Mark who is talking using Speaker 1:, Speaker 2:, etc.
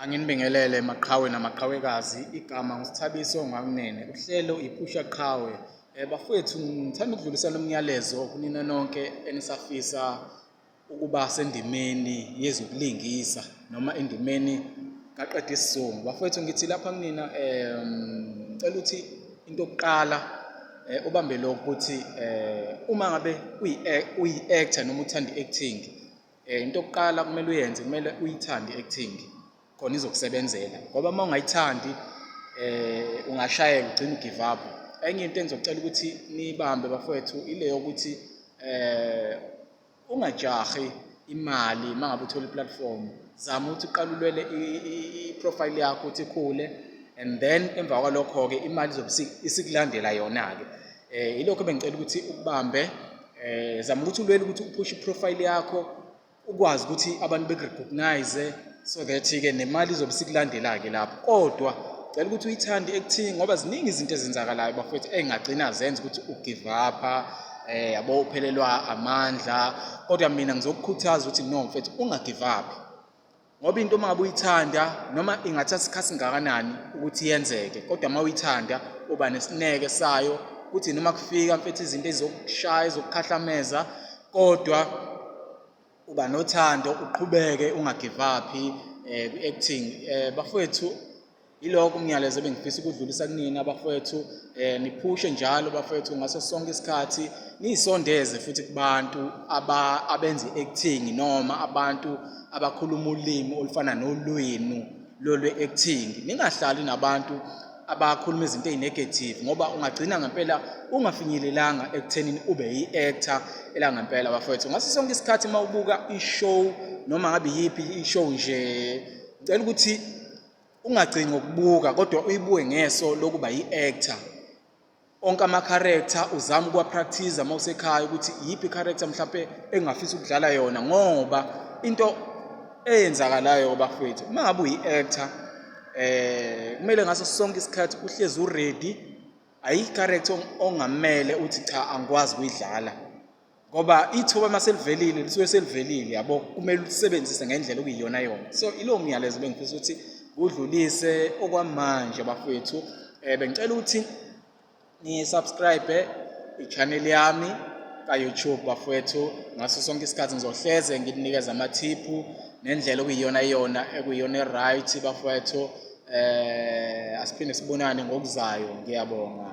Speaker 1: Anginibingelele maqhawe namaqhawekazi, igama nguSithabiso Ngakunene, uhlelo iphusha qhawe. Bafowethu, ngithanda ukudlulisela umyalezo kunina nonke enisafisa ukuba sendimeni yezokulingisa noma endimeni kaqeda isizungu. Bafowethu, ngithi lapha kunina ngicela ukuthi into yokuqala ubambe lokhu ukuthi uma ngabe uyi-actor noma uthanda i-acting, into yokuqala kumele uyenze, kumele uyithande i-acting khona izokusebenzela, ngoba uma ungayithandi ungashayeka ugcine ugive up. Enye into engizocela ukuthi niyibambe bafowethu ile yokuthi ungajahi imali uma ngabe uthola i-platform. Zama ukuthi uqale ulwele i-profile yakho ukuthi ikhule, and then emva kwalokho-ke imali izobe isikulandela yona-ke. Yilokho bengicela ukuthi ukubambe, zama ukuthi ulwele ukuthi uphushe i-profile yakho, ukwazi ukuthi abantu beku-recognize, so that-ke nemali izobe isikulandela-ke lapho. Kodwa cela ukuthi uyithande i-acting ngoba ziningi izinto ezenzakalayo bafowethu engagcina zenza ukuthi ugive up, yabo uphelelwa amandla. Kodwa mina ngizokukhuthaza ukuthi no mfethu ungagive up, ngoba into uma ngabe uyithanda noma ingathatha isikhathi singakanani ukuthi yenzeke, kodwa uma uyithanda uba nesineke sayo, ukuthi noma kufika mfethu izinto ezizokushaya ezokukhahlameza, kodwa uba nothando, uqhubeke ungagive up ku-acting. Bafowethu, yilokho umyalezo bengifisa ukudlulisa kunina bafowethu. Niphushe njalo bafowethu ngaso sonke isikhathi, niyisondeze futhi kubantu abenza i-acting noma abantu abakhuluma ulimi olufana nolwenu lolwe-acting. Ningahlali nabantu abakhuluma izinto ezinegative, ngoba ungagcina ngempela ungafinyelelanga ekuthenini ube yi-actor elangempela bafowethu. Ngaso sonke isikhathi uma ubuka i-show noma ngabe yiphi i-show nje, ngicela ukuthi ungagcini ngokubuka kodwa uyibuke ngeso lokuba yi-actor. Onke ama-character uzama ukuwa-practice uma usekhaya ukuthi yiphi i-character mhlawumbe engafisa ukudlala yona, ngoba into eyenzakalayo bafowethu uma ngabe uyi-actor kumele ngaso sonke isikhathi uhlezi u-ready. Ayikho i-character ongamele uthi cha angikwazi ukuyidlala, ngoba ithuba uma selivelile lisuke selivelile, yabo, kumele ulisebenzise ngendlela okuyiyona yona. So ilo myalezo bengifisa ukuthi udlulise okwamanje bafowethu. Bengicela ukuthi ni-subscribe i-channel yami ka-YouTube bafowethu. Ngaso sonke isikhathi ngizohleze ngikunikeza amathiphu nendlela okuyiyona yona ekuyiyona e-right bafowethu. Asiphinde sibonane ngokuzayo. Ngiyabonga.